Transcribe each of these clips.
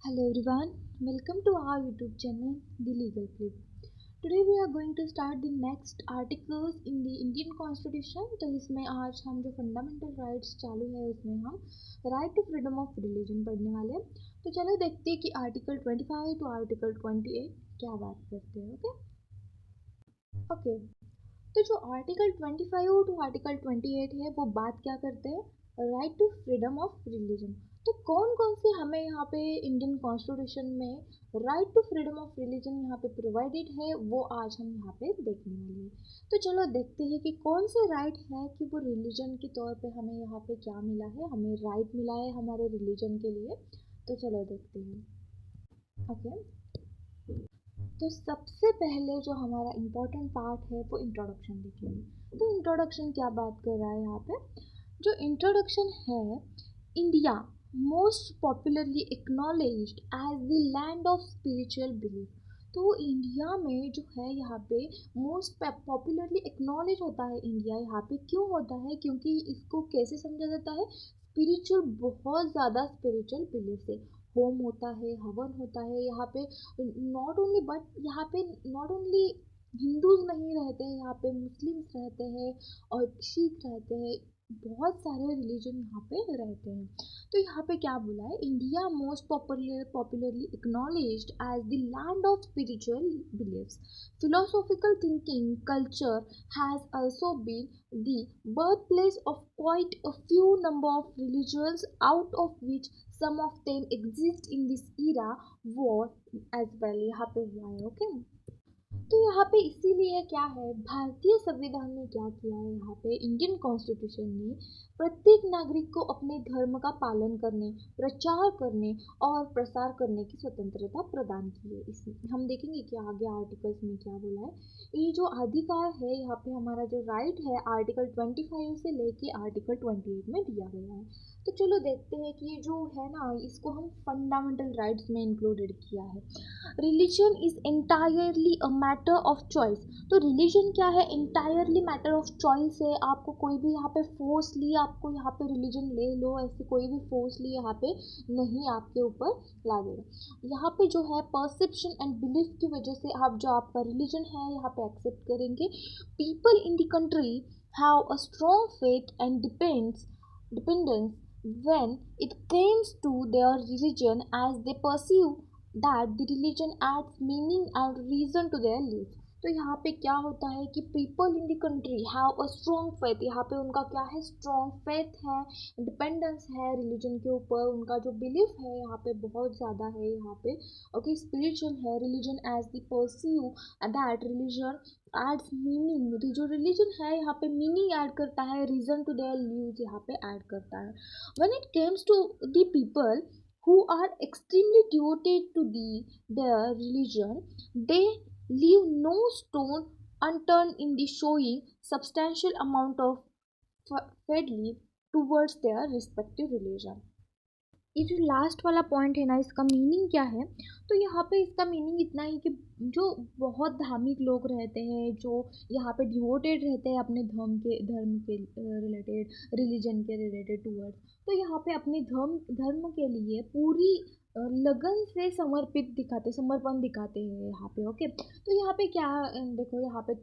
Hello everyone, welcome to our YouTube channel, The Legal Clip. Today we are going to start the next articles in the Indian Constitution. तो इसमें आज हम जो fundamental rights चालू है उसमें हम right to freedom of religion पढ़ने वाले हैं. तो चलो देखते हैं कि आर्टिकल 25 टू आर्टिकल 28 क्या बात करते हैं. ओके. तो जो आर्टिकल 25 टू आर्टिकल 28 है वो बात क्या करते हैं, right to freedom of religion. तो कौन कौन से हमें यहाँ पे इंडियन कॉन्स्टिट्यूशन में right to freedom of religion यहाँ पे प्रोवाइडेड है वो आज हम यहाँ पे देखने वाले हैं. तो चलो देखते हैं कि कौन से राइट है कि वो रिलीजन के तौर पे हमें यहाँ पे क्या मिला है, हमें राइट मिला है हमारे रिलीजन के लिए. तो चलो देखते हैं. ओके. तो सबसे पहले जो हमारा इम्पोर्टेंट पार्ट है वो इंट्रोडक्शन देखेंगे. तो इंट्रोडक्शन क्या बात कर रहा है यहाँ पे. जो इंट्रोडक्शन है, India most popularly acknowledged as the land of spiritual belief. तो इंडिया में जो है यहाँ पे मोस्ट पॉपुलरली एक्नॉलेज होता है इंडिया. यहाँ पे क्यों होता है, क्योंकि इसको कैसे समझा जाता है, स्पिरिचुअल, बहुत ज़्यादा स्पिरिचुअल बिलीफ से होम होता है, हवन होता है यहाँ पे. नॉट ओनली बट यहाँ पे नॉट ओनली हिंदूज नहीं रहते हैं, यहाँ पे मुस्लिम्स रहते हैं और सिख रहते हैं, बहुत सारे रिलीजन यहाँ पे रहते हैं. तो यहाँ पे क्या बोला है, India most popularly acknowledged as the land of spiritual beliefs. philosophical thinking culture has also been the birthplace of quite a few number of religions, out of which some of them exist in this era war as well. यहाँ पे हुआ है. Okay. तो यहाँ पे इसीलिए क्या है, भारतीय संविधान ने क्या किया है, यहाँ पे इंडियन कॉन्स्टिट्यूशन ने प्रत्येक नागरिक को अपने धर्म का पालन करने, प्रचार करने और प्रसार करने की स्वतंत्रता प्रदान की है. इसमें हम देखेंगे कि आगे आर्टिकल्स में क्या बोला है. ये जो अधिकार है यहाँ पे, हमारा जो राइट है आर्टिकल 25 से लेके आर्टिकल 28 में दिया गया है. तो चलो देखते हैं कि ये जो है ना, इसको हम फंडामेंटल राइट्स में इंक्लूडेड किया है. Religion is entirely a matter of choice. तो रिलीजन क्या है, एंटायरली मैटर ऑफ चॉइस है. आपको कोई भी यहाँ पे फोर्सली आपको यहाँ पे रिलीजन ले लो, ऐसे कोई भी फोर्सली यहाँ पे नहीं आपके ऊपर ला देगा. यहाँ पे जो है परसेप्शन एंड बिलीफ की वजह से आप जो आपका रिलीजन है यहाँ पे एक्सेप्ट करेंगे. People in the country have a strong faith and dependence when it comes to their religion, as they perceive that the religion adds meaning and reason to their lives. तो यहाँ पे क्या होता है कि people in the country have a strong faith. यहाँ पे उनका क्या है, स्ट्रॉन्ग फेथ है, डिपेंडेंस है रिलीजन के ऊपर, उनका जो बिलीफ है यहाँ पे बहुत ज़्यादा है यहाँ पे. ओके. स्पिरिचुअल है religion as the perceive that religion adds meaning. जो रिलीजन है यहाँ पे मीनिंग ऐड करता है, रीजन टू देयर लिव्स यहाँ पे ऐड करता है. When it comes to the people who are extremely devoted to their religion, they leave no stone unturned in the showing substantial amount of fidelity towards their respective religion. ये जो last वाला point है ना, इसका meaning क्या है, तो यहाँ पे इसका मीनिंग इतना ही कि जो बहुत धार्मिक लोग रहते हैं, जो यहाँ पे डिवोटेड रहते हैं अपने धर्म के रिलेटेड, रिलीजन के रिलेटेड टूवर्ड्स, तो यहाँ पे अपने धर्म के लिए पूरी लगन से समर्पण दिखाते हैं यहाँ पे. ओके. तो यहाँ पे क्या देखो, यहाँ पे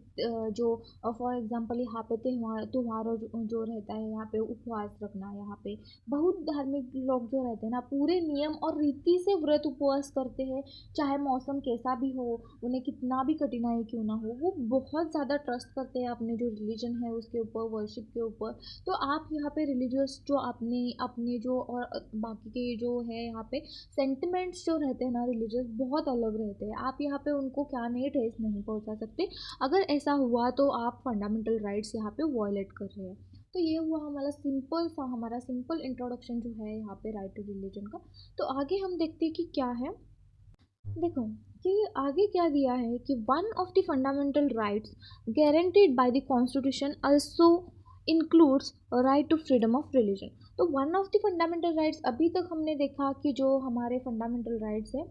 जो फॉर एग्जांपल यहाँ पे त्योहारों जो रहता है, यहाँ पे उपवास रखना, यहाँ पे बहुत धार्मिक लोग जो रहते हैं ना, पूरे नियम और रीति से व्रत उपवास करते हैं, चाहे मौसम कैसा भी हो, उन्हें कितना भी कठिनाई क्यों ना हो, वो बहुत ज़्यादा ट्रस्ट करते हैं अपने जो रिलीजन है उसके ऊपर, वर्शिप के ऊपर. तो आप यहाँ पे रिलीजियस जो अपने जो और बाकी के जो है यहाँ पे सेंटिमेंट्स जो रहते हैं ना रिलीजियस, बहुत अलग रहते हैं. आप यहाँ पे उनको क्या नहीं ठेस नहीं पहुँचा सकते. अगर ऐसा हुआ तो आप फंडामेंटल राइट्स यहाँ पे वॉयलेट कर रहे हैं. तो ये हुआ हमारा सिंपल इंट्रोडक्शन जो है यहाँ पे राइट टू रिलीजन का. तो आगे हम देखते हैं कि क्या है. देखो कि आगे क्या दिया है कि one of the fundamental rights guaranteed by the constitution also includes right to freedom of religion. तो one of the fundamental rights, अभी तक हमने देखा कि जो हमारे फंडामेंटल राइट्स है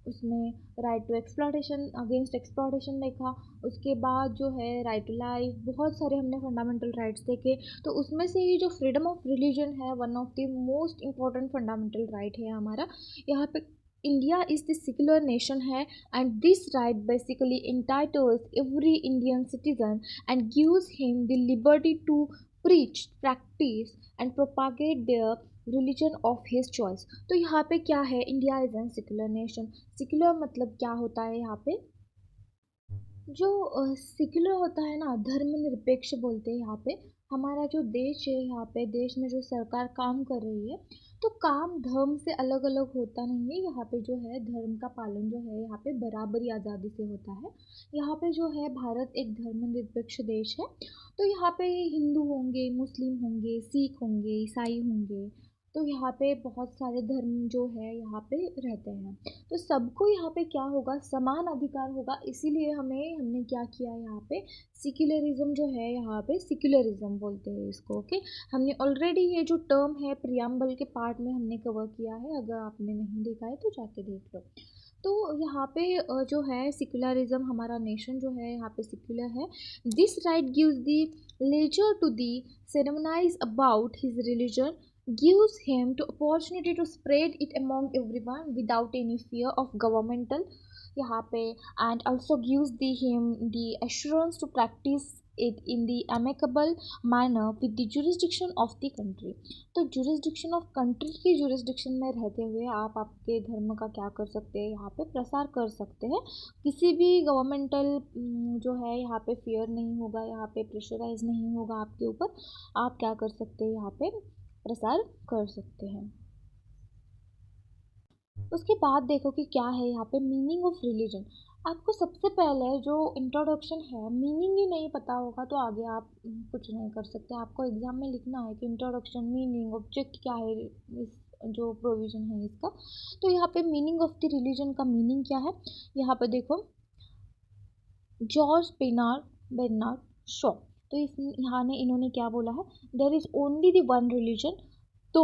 उसमें right to exploitation, against exploitation देखा। उसके बाद जो है राइट टू लाइफ, बहुत सारे हमने फंडामेंटल राइट्स देखे। तो उसमें से ही जो फ्रीडम ऑफ रिलीजन है one of the most important fundamental right है हमारा। यहाँ पे India is the secular nation है, and this right basically entitles every Indian citizen and gives him the liberty to preach, practice and propagate their religion of his choice. तो यहाँ पे क्या है, India is an secular nation. Secular मतलब क्या होता है यहाँ पे, जो सेक्युलर होता है ना, धर्मनिरपेक्ष बोलते हैं यहाँ पे। हमारा जो देश है, यहाँ पे देश में जो सरकार काम कर रही है, तो काम धर्म से अलग अलग होता नहीं है। यहाँ पे जो है धर्म का पालन जो है यहाँ पे बराबरी आज़ादी से होता है। यहाँ पे जो है भारत एक धर्मनिरपेक्ष देश है। तो यहाँ पे हिंदू होंगे, मुस्लिम होंगे, सिख होंगे, ईसाई होंगे, तो यहाँ पे बहुत सारे धर्म जो है यहाँ पे रहते हैं। तो सबको यहाँ पे क्या होगा, समान अधिकार होगा। इसीलिए हमने क्या किया यहाँ पे, सेक्युलरिज्म जो है यहाँ पे, सेक्युलरिज्म बोलते हैं इसको। ओके, हमने ऑलरेडी ये जो टर्म है प्रियम्बल के पार्ट में हमने कवर किया है, अगर आपने नहीं देखा है तो जाके देख लो। तो यहाँ पे जो है सेक्युलरिज्म, हमारा नेशन जो है यहाँ पे सेक्युलर है। This right gives the leisure to the ceremonise about his religion, gives him to opportunity to spread it among everyone without any fear of governmental यहाँ पे, and also gives him the assurance to practice it in the amicable manner with the jurisdiction of the country। तो jurisdiction of country की jurisdiction में रहते हुए आप आपके धर्म का क्या कर सकते हैं, यहाँ पे प्रसार कर सकते हैं। किसी भी गवर्नमेंटल जो है यहाँ पे फियर नहीं होगा, यहाँ पे प्रेशराइज नहीं होगा आपके ऊपर। आप क्या कर सकते हैं, यहाँ पे प्रसार कर सकते हैं। उसके बाद देखो कि क्या है यहाँ पे मीनिंग ऑफ रिलीजन। आपको सबसे पहले जो इंट्रोडक्शन है, मीनिंग ही नहीं पता होगा तो आगे आप कुछ नहीं कर सकते। आपको एग्जाम में लिखना है कि इंट्रोडक्शन, मीनिंग, ऑब्जेक्ट क्या है इस जो प्रोविजन है इसका। तो यहाँ पे मीनिंग ऑफ द रिलीजन का मीनिंग क्या है, यहाँ पे देखो जॉर्ज बेर्नार्ड शॉ। तो इन्होंने क्या बोला है, there is only the one religion तो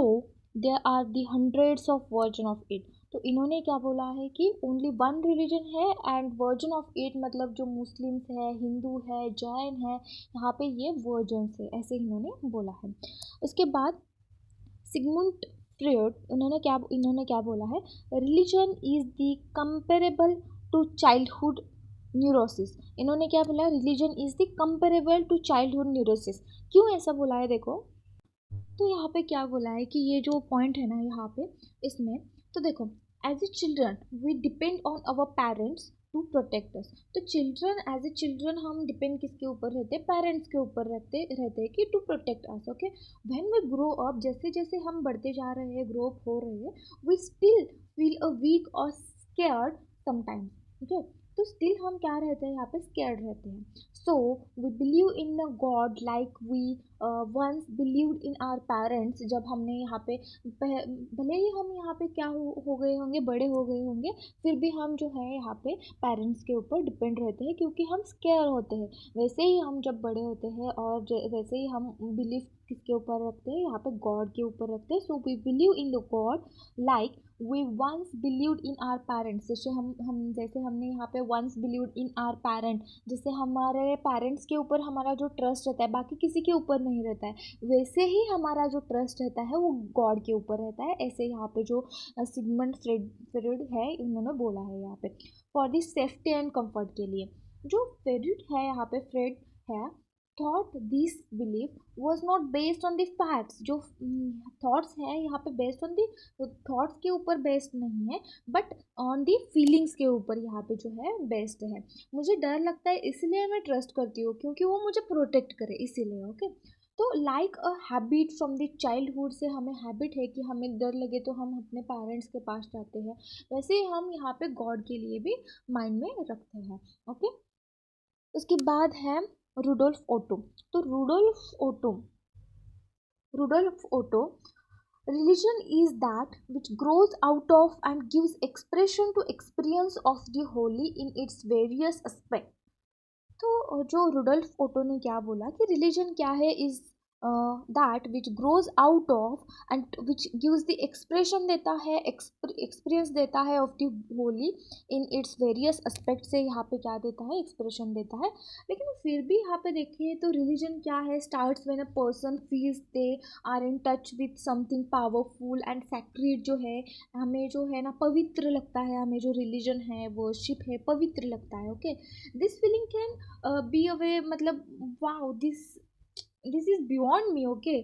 there are the hundreds of version of it. तो इन्होंने क्या बोला है कि ओनली वन रिलीजन है एंड वर्जन ऑफ इट, मतलब जो मुस्लिम्स है, हिंदू है, जैन है, यहाँ पे ये वर्जन्स है, ऐसे इन्होंने बोला है। उसके बाद सिगमुंड फ्रॉयड, इन्होंने क्या बोला है, religion is the comparable to childhood neurosis. इन्होंने क्या बोला, religion is the comparable to childhood neurosis. क्यों ऐसा बोला है देखो, तो यहाँ पे क्या बोला है कि ये जो पॉइंट है ना यहाँ पे इसमें, तो देखो as a children we depend on our parents to protect us. तो चिल्ड्रन, एज ए चिल्ड्रन हम डिपेंड किसके ऊपर रहते हैं, पेरेंट्स के ऊपर रहते हैं कि to protect us. Okay, when we grow up, जैसे जैसे हम बढ़ते जा रहे हैं, ग्रो अप हो रहे हैं, we still feel a weak और स्केयर्ड समटाइम्स। ओके, तो स्टिल हम क्या रहते हैं यहाँ पे, स्केयर्ड रहते हैं। So we believe in a God like we once believed in our parents. जब हमने यहाँ पे भले ही हम यहाँ पे क्या हो गए होंगे, बड़े हो गए होंगे, फिर भी हम जो है यहाँ पे पेरेंट्स के ऊपर डिपेंड रहते हैं क्योंकि हम स्केयर होते हैं। वैसे ही हम जब बड़े होते हैं और वैसे ही हम बिलीव किसके ऊपर रखते हैं, यहाँ पे गॉड के ऊपर रखते हैं। So we believe in the God like we once believed in our parents. जैसे हमने यहाँ पे once believed in our parent, जैसे हमारे पेरेंट्स के ऊपर हमारा जो ट्रस्ट रहता है बाकी किसी के ऊपर नहीं रहता है, वैसे ही हमारा जो ट्रस्ट रहता है वो गॉड के ऊपर रहता है। ऐसे यहाँ पे जो सिगमंड फ्रॉयड है इन्होंने बोला है यहाँ पे for the safety and comfort के लिए। जो फ्रॉयड है यहाँ पे, फ्रॉयड है, thought this belief was not based on the facts. जो थॉट्स है यहाँ पे बेस्ड ऑन दी थॉट्स के ऊपर बेस्ड नहीं है, बट ऑन दी फीलिंग्स के ऊपर यहाँ पे जो है बेस्ड है। मुझे डर लगता है इसलिए मैं ट्रस्ट करती हूँ क्योंकि वो मुझे प्रोटेक्ट करे, इसीलिए। ओके, तो like a habit from the childhood, से हमें हैबिट है कि हमें डर लगे तो हम अपने पेरेंट्स के पास जाते हैं, वैसे ही हम यहाँ पे गॉड के लिए भी माइंड में रखते हैं। ओके, उसके बाद है रुडोल्फ ओटो। तो Rudolf Otto, religion is that which grows out of and gives expression to experience of the holy in its various aspect। तो जो रुडोल्फ ओटो ने क्या बोला कि रिलीजन क्या है, is that which grows out of and which gives the expression देता है, एक्सपीरियंस देता है of the Holi in its various aspect से यहाँ पे क्या देता है, एक्सप्रेशन देता है। लेकिन फिर भी यहाँ पे देखिए तो रिलीजन क्या है, starts when a person feels they are in touch with something powerful and sacred, जो है हमें जो है ना पवित्र लगता है, हमें जो रिलीजन है वर्शिप है पवित्र लगता है। Okay, this feeling can be away, मतलब wow this is beyond me. Okay,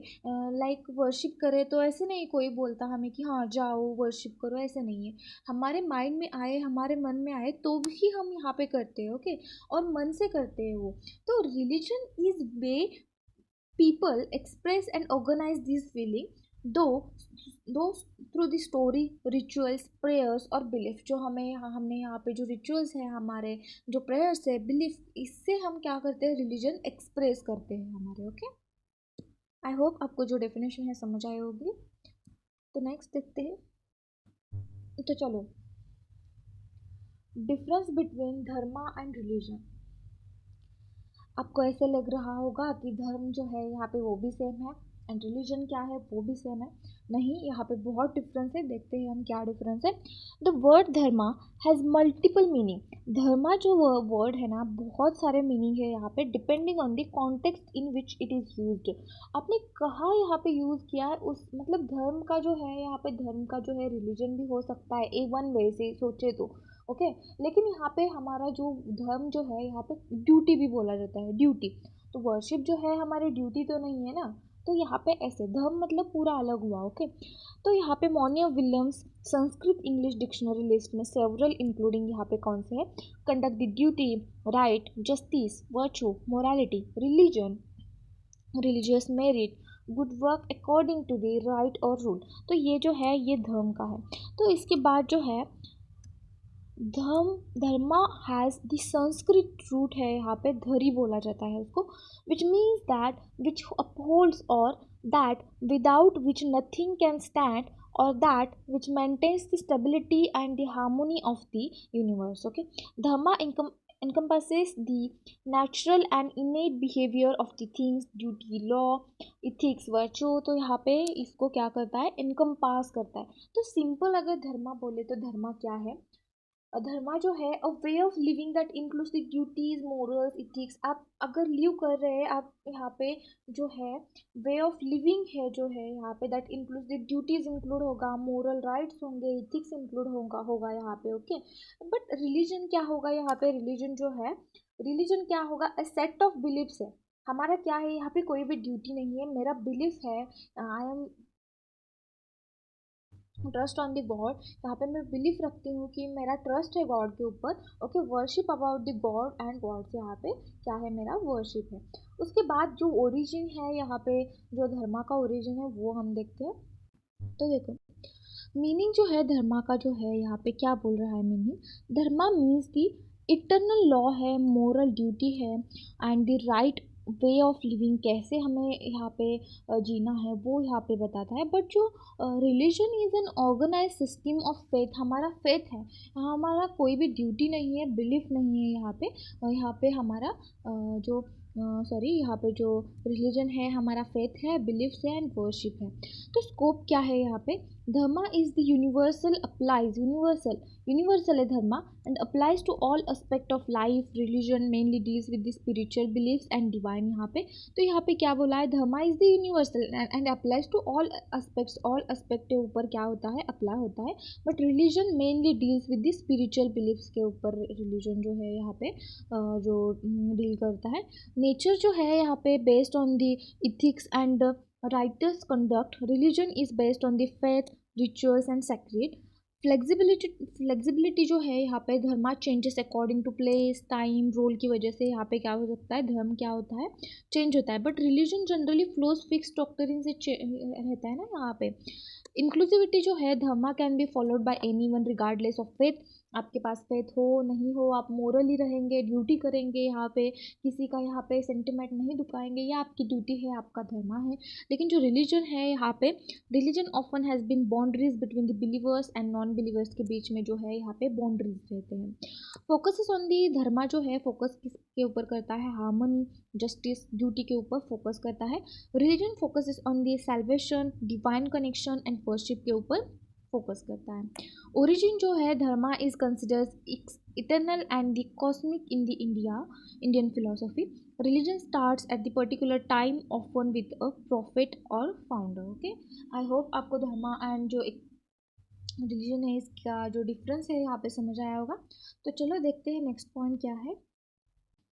like worship करें तो ऐसे नहीं कोई बोलता हमें कि हाँ जाओ वर्शिप करो, ऐसे नहीं है। हमारे माइंड में आए, हमारे मन में आए तो भी हम यहाँ पे करते हैं। ओके, और मन से करते हैं वो। तो religion is way people express and organize these feeling, though those through the story, rituals, prayers और belief। जो हमने यहाँ पे जो रिचुअल्स है, हमारे जो प्रेयर्स है, बिलीफ, इससे हम क्या करते हैं, रिलीजन एक्सप्रेस करते हैं हमारे। ओके, आई होप आपको जो डेफिनेशन है समझ आई होगी। तो नेक्स्ट देखते हैं। तो चलो, difference between Dharma and religion. आपको ऐसे लग रहा होगा कि धर्म जो है यहाँ पे वो भी सेम है एंड रिलीजन क्या है वो भी सेम है। नहीं, यहाँ पे बहुत डिफरेंस है। देखते हैं हम क्या डिफरेंस है। The word dharma has multiple meaning. Dharma जो वर्ड है ना, बहुत सारे मीनिंग है यहाँ पे, depending on the context in which it is used. आपने कहाँ यहाँ पे यूज़ किया है, उस मतलब धर्म का जो है यहाँ पे, धर्म का जो है रिलीजन भी हो सकता है ए वन वे से सोचे तो। ओके, लेकिन यहाँ पे हमारा जो धर्म जो है यहाँ पे ड्यूटी भी बोला जाता है, ड्यूटी। तो वर्शिप जो है हमारी ड्यूटी तो नहीं है ना, तो यहाँ पे ऐसे धर्म मतलब पूरा अलग हुआ। ओके, तो यहाँ पे Monier Williams Sanskrit English dictionary list में सेवरल इंक्लूडिंग यहाँ पे कौन से है, conduct the duty, right, justice, virtue, morality, religion, religious merit, good work according to the right और रूल। तो ये जो है ये धर्म का है। तो इसके बाद जो है dharma has the Sanskrit root है, यहाँ पे धरी बोला जाता है उसको, which means that which upholds और that without which nothing can stand और that which maintains the stability and the harmony of the universe. Okay, dharma encompasses the natural and innate behavior of the things, duty, law, ethics, virtue। तो यहाँ पे इसको क्या करता है, encompass करता है। तो सिंपल अगर धर्मा बोले तो धर्मा क्या है, धर्मा जो है a way of living that includes the duties, morals, ethics. आप अगर लिव कर रहे हैं, आप यहाँ पे जो है वे ऑफ लिविंग है जो है यहाँ पे, that includes the duties include होगा, मोरल राइट्स होंगे, इथिक्स इंक्लूड होगा यहाँ पे। ओके, बट रिलीजन क्या होगा यहाँ पे, रिलीजन जो है, रिलीजन क्या होगा, अ सेट ऑफ बिलीफ्स है। हमारा क्या है यहाँ पे, कोई भी ड्यूटी नहीं है, मेरा बिलीफ है, I am trust on the God. यहाँ पे मैं बिलीफ रखती हूँ कि मेरा ट्रस्ट है गॉड के ऊपर। Okay, worship about the God and God से यहाँ पे क्या है, मेरा वर्शिप है। उसके बाद जो ओरिजिन है यहाँ पे, जो धर्मा का ओरिजिन है वो हम देखते हैं। तो देखो, मीनिंग जो है धर्मा का जो है यहाँ पे क्या बोल रहा है meaning, Dharma means the eternal law है, मोरल ड्यूटी है and the right way of living, कैसे हमें यहाँ पे जीना है वो यहाँ पे बताता है। बट जो religion is an organise system of faith, हमारा फेथ है, हमारा कोई भी ड्यूटी नहीं है, बिलीफ नहीं है यहाँ पे। यहाँ पे हमारा जो सॉरी यहाँ पे जो रिलीजन है हमारा फेथ है, बिलीफ्स है एंड वर्शिप है। तो स्कोप क्या है यहाँ पे, dharma is the universal, applies, universal है dharma and applies to all aspect of life. Religion mainly deals with the spiritual believes and divine. यहाँ पे तो यहाँ पे क्या बोला है, dharma is the universal and applies to all aspects, all aspect के ऊपर क्या होता है, अप्लाई होता है। But religion mainly deals with the spiritual believes के ऊपर रिलीजन जो है यहाँ पे जो डील करता है। नेचर जो है यहाँ पे based on the ethics and righteous conduct, religion is based on the faith, rituals and sacred। Flexibility जो है यहाँ पे, dharma changes according to place, time, role की वजह से यहाँ पे क्या हो सकता है, धर्म क्या होता है, चेंज होता है। But religion generally flows fix doctrine से रहता है ना यहाँ पे। इंक्लूसिविटी जो है, dharma can be followed by anyone regardless of faith. आपके पास फेथ हो नहीं हो, आप मोरली रहेंगे, ड्यूटी करेंगे, यहाँ पे किसी का यहाँ पे सेंटिमेंट नहीं दुखाएंगे, ये आपकी ड्यूटी है, आपका धर्म है। लेकिन जो रिलीजन है यहाँ पे, religion often has been boundaries between the believers and non believers के बीच में जो है यहाँ पे बाउंड्रीज रहते हैं। फोकस इज ऑन दी, धर्मा जो है फोकस किसके ऊपर करता है, हार्मनी, जस्टिस, ड्यूटी के ऊपर फोकस करता है। Religion focus is on the salvation, divine connection and worship के ऊपर फोकस करता है। ओरिजिन जो है dharma is considers eternal and the cosmic in the Indian philosophy. Religion starts at the particular time often with a prophet और founder. Okay, I hope आपको dharma and जो एक रिलीजन है इसका जो डिफरेंस है यहाँ पे समझ आया होगा। तो चलो देखते हैं नेक्स्ट पॉइंट क्या है।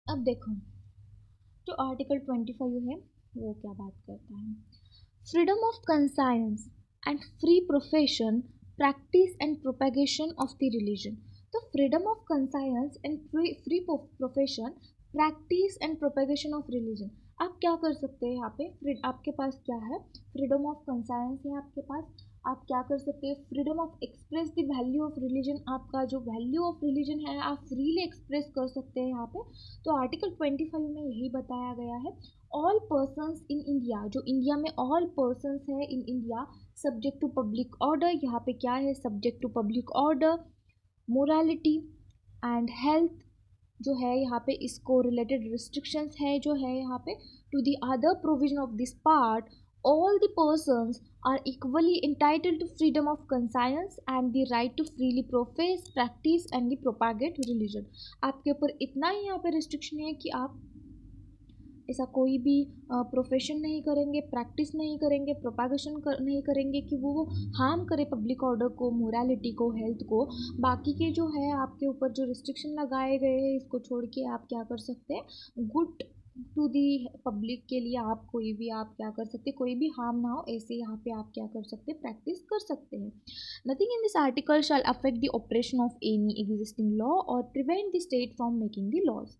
अब देखो, जो आर्टिकल 25 है वो क्या बात करता है, freedom of conscience and free profession, practice and propagation of the religion. तो freedom of conscience and free profession, practice and propagation of religion, आप क्या कर सकते हैं यहाँ पे, आपके पास क्या है, फ्रीडम ऑफ कंसाइंस है आपके पास, आप क्या कर सकते हैं, freedom of express the value of religion, आपका जो वैल्यू ऑफ रिलीजन है आप फ्रीली एक्सप्रेस कर सकते हैं यहाँ पे। तो आर्टिकल 25 में यही बताया गया है। ऑल पर्सन्स इन इंडिया, जो इंडिया में ऑल पर्सन्स है in India, subject to public order, यहाँ पे क्या है, subject to public order, morality and health जो है यहाँ पे, इसको रिलेटेड रिस्ट्रिक्शंस है जो है यहाँ पे, to the other provision of this part, all the persons are equally entitled to freedom of conscience and the right to freely profess, practice and the propagate religion। आपके ऊपर इतना ही यहाँ पे रिस्ट्रिक्शन है कि आप ऐसा कोई भी प्रोफेशन नहीं करेंगे, प्रैक्टिस नहीं करेंगे, प्रोपागेशन नहीं करेंगे कि वो हार्म करे पब्लिक ऑर्डर को, मोरालिटी को, हेल्थ को। बाकी के जो है आपके ऊपर जो रिस्ट्रिक्शन लगाए गए हैं इसको छोड़ के आप क्या कर सकते हैं, गुड टू दी पब्लिक के लिए आप कोई भी आप क्या कर सकते हैं, कोई भी हार्म ना हो ऐसे यहाँ पे आप क्या कर सकते हैं, प्रैक्टिस कर सकते हैं। Nothing in this article shall affect the operation of any existing law और prevent the state from making the laws.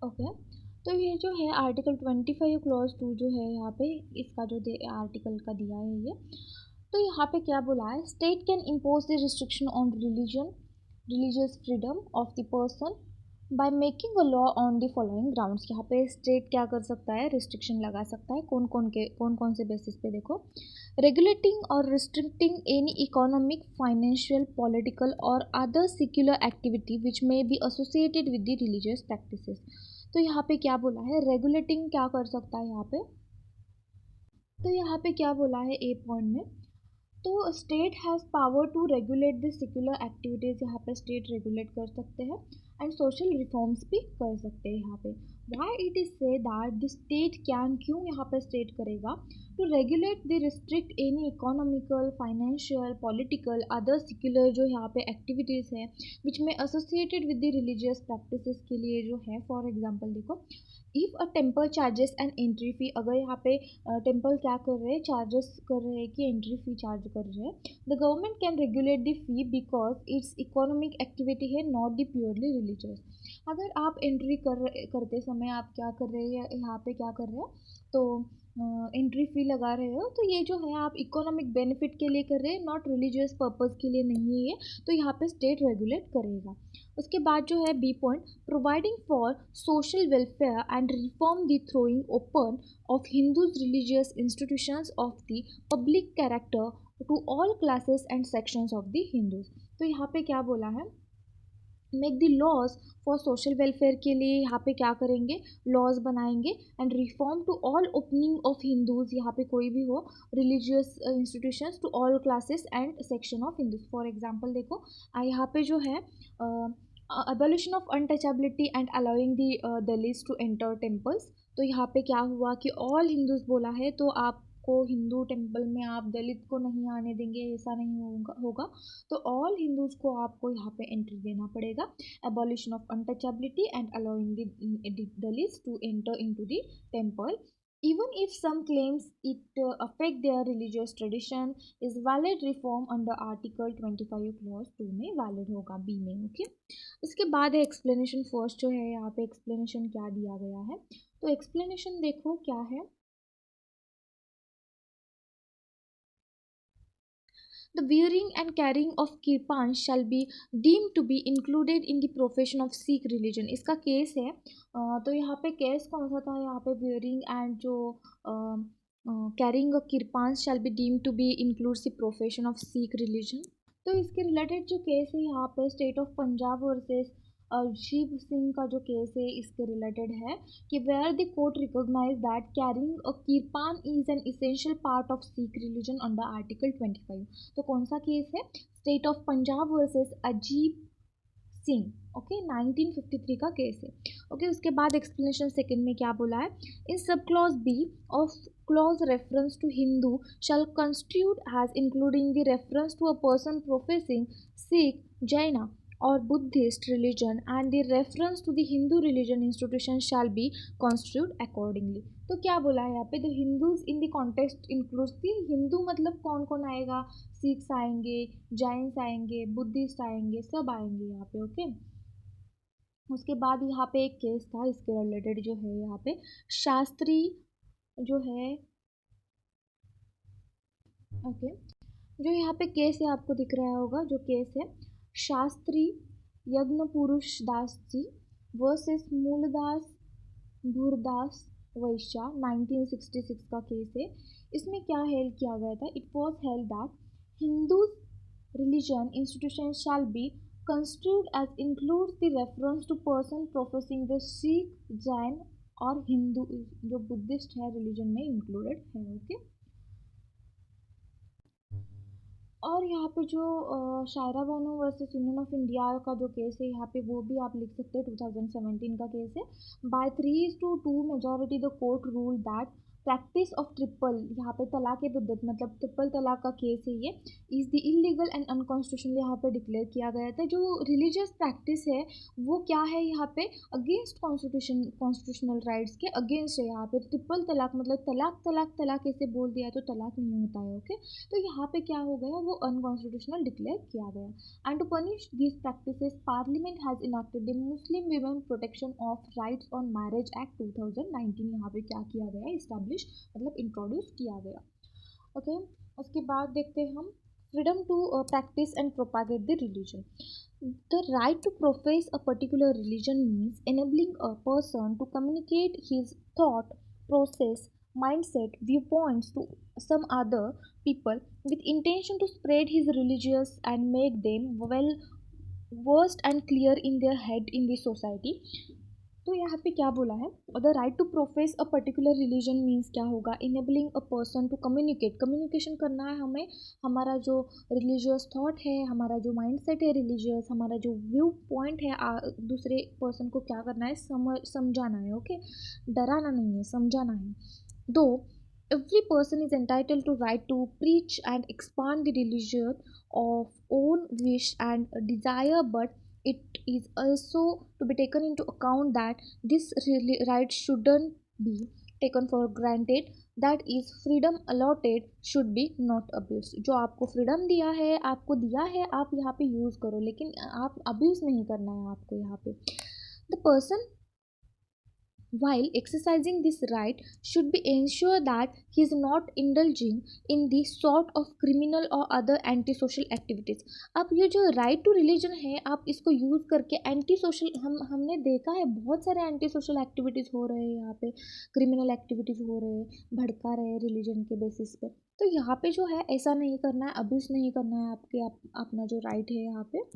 Okay, तो ये जो है आर्टिकल 25 क्लॉज 2 जो है यहाँ पे, इसका जो आर्टिकल का दिया है ये, तो यहाँ पे क्या बोला है, state can impose the restriction on religion, religious freedom of the person by making a law on the following grounds. यहाँ पे स्टेट क्या कर सकता है, रिस्ट्रिक्शन लगा सकता है, कौन कौन से बेसिस पे, देखो, regulating or restricting any economic, financial, political or other secular activity which may be associated with the religious practices। तो यहाँ पे क्या बोला है, रेगुलेटिंग क्या कर सकता है यहाँ पे, तो यहाँ पे क्या बोला है ए पॉइंट में, तो state has power to regulate the secular activities, यहाँ पे स्टेट रेगुलेट कर सकते हैं एंड सोशल रिफॉर्म्स भी कर सकते हैं यहाँ पे। Why it is say that the state can, क्यों यहाँ पे स्टेट करेगा, to regulate the restrict any economical, financial, political, other secular जो यहाँ पे एक्टिविटीज़ है विच में associated with the religious practices के लिए जो है, फॉर एग्जाम्पल देखो, if a temple charges an entry fee, अगर यहाँ पे टेम्पल क्या कर रहे हैं, चार्जेस कर रहे हैं कि एंट्री फ़ी चार्ज कर रहे हैं, the government can regulate the fee because it's economic activity है, नॉट द प्योरली रिलीजियस। अगर आप एंट्री करते समय आप क्या कर रहे हैं, यहाँ पे क्या कर रहे हैं, तो एंट्री फ़ी लगा रहे हो, तो ये जो है आप इकोनॉमिक बेनिफिट के लिए कर रहे हैं, नॉट रिलीजियस पर्पज़ के लिए नहीं है ये, तो यहाँ पे स्टेट रेगुलेट करेगा। उसके बाद जो है B point, providing for social welfare and reform the throwing open of Hindus religious institutions of the public character to all classes and sections of the Hindus. तो यहाँ पे क्या बोला है, make the laws for social welfare के लिए यहाँ पे क्या करेंगे, लॉज बनाएंगे। And reform to all opening of Hindus, यहाँ पे कोई भी हो religious institutions to all classes and section of Hindus. For example देखो यहाँ पे जो है abolition of untouchability and allowing the Dalits to enter temples। तो यहाँ पे क्या हुआ कि ऑल हिंदूज बोला है तो आपको हिंदू टेम्पल में आप दलित को नहीं आने देंगे, ऐसा नहीं होगा। तो ऑल हिंदूज को आपको यहाँ पे एंट्री देना पड़ेगा। abolition of untouchability and allowing the Dalits to enter into the temple, even if some claims it affect their religious tradition, is valid reform under article 25 clause 2 में valid होगा, B में। Okay, उसके बाद है explanation. First जो है यहाँ पे एक्सप्लेनेशन क्या दिया गया है, तो एक्सप्लेनेशन देखो क्या है। The wearing and carrying of kirpan shall be deemed to be included in the profession of Sikh religion। इसका केस है। तो यहाँ पे केस कौन सा था, यहाँ पे wearing and जो carrying of kirpan shall be deemed to be includes the profession of Sikh religion। तो इसके रिलेटेड जो केस है यहाँ पे state of Punjab versus Arjib Singh का जो केस है इसके रिलेटेड है कि where the court recognise that carrying a kirpan is an essential part of Sikh religion under article 25। तो कौन सा केस है, स्टेट ऑफ पंजाब वर्सेस अजीब सिंह। ओके, 1953 का केस है। ओके, उसके बाद एक्सप्लेनेशन सेकंड में क्या बोला है, इन सब clause B of clause reference to Hindu shall constitute as including the reference to a person professing Sikh, Jaina or Buddhist religion, and the reference to the Hindu religion institution shall be constituted accordingly। तो क्या बोला है यहाँ पे, the Hindus in the context includes दी, हिंदू मतलब कौन कौन आएगा, सिख्स आएंगे, जैन्स आएंगे, बुद्धिस्ट आएंगे, सब आएंगे यहाँ पे। ओके, उसके बाद यहाँ पे एक केस था इसके रिलेटेड जो है यहाँ पे शास्त्री जो है। ओके, जो यहाँ पे केस है आपको दिख रहा होगा, जो केस है शास्त्री यज्ञ पुरुष दास जी वर्सेस मूलदास भूरदास वैश्या, 1966 का केस है। इसमें क्या हेल्ड किया गया था, it was held that Hindu religion institution shall be construed as includes the reference to person professing the Sikh, Jain और हिंदू जो बुद्धिस्ट है रिलीजन में इंक्लूडेड है। ओके, और यहाँ पे जो Shayara Bano versus Union of India का जो केस है यहाँ पे वो भी आप लिख सकते हैं, 2017 का केस है। By 3:2 majority the court rule that practice of triple, यहाँ पे तलाक बिद्दत मतलब ट्रिपल तलाक का केस है ये, is the illegal and unconstitutional यहाँ पे डिक्लेयर किया गया था। जो रिलीजियस प्रैक्टिस है वो क्या है यहाँ पे, अगेंस्ट कॉन्स्टिट्यूशनल राइट्स के अगेंस्ट है। यहाँ पे ट्रिपल तलाक मतलब तलाक तलाक तलाक ऐसे बोल दिया तो तलाक नहीं होता है। ओके, तो यहाँ पे क्या हो गया, वो अनकॉन्स्टिट्यूशनल डिक्लेयर किया गया। And to punish this practices parliament has enacted the Muslim women protection of rights on marriage act 2019। यहाँ पे क्या किया गया, इस्टेब्लिश मतलब इंट्रोड्यूस किया गया। ओके, उसके बाद देखते हैं हम freedom to practice and propagate the religion. The right to profess a particular religion means enabling a person to communicate his thought process, mindset, viewpoints to some other people with intention to spread his religious and make them well versed and clear in their head in the society। तो यहाँ पे क्या बोला है, the right to profess a particular religion means क्या होगा, enabling a person to communicate, communication करना है हमें, हमारा जो रिलीजियस थॉट है, हमारा जो माइंडसेट है रिलीजियस, हमारा जो व्यू पॉइंट है दूसरे पर्सन को क्या करना है, समझाना है। ओके, डराना नहीं है, समझाना है। दो every person is entitled to right to preach and expand the religion of own wish and desire, but it is also to be taken into account that this right shouldn't be taken for granted, that is freedom allotted should be not abused। जो आपको freedom दिया है, आपको दिया है, आप यहाँ पे यूज़ करो, लेकिन आप अब्यूज़ नहीं करना है आपको यहाँ पे। The person while exercising this right should be ensure that he is not indulging in the sort of criminal or other antisocial activities। अब ये जो right to religion है आप इसको यूज़ करके एंटी सोशल, हमने देखा है बहुत सारे एंटी सोशल एक्टिविटीज़ हो रहे हैं यहाँ पे, क्रिमिनल एक्टिविटीज़ हो रहे हैं, भड़का रहे हैं रिलीजन के बेसिस पे। तो यहाँ पे जो है ऐसा नहीं करना है, अब्यूज़ नहीं करना है आपके अपना जो राइट है यहाँ पे।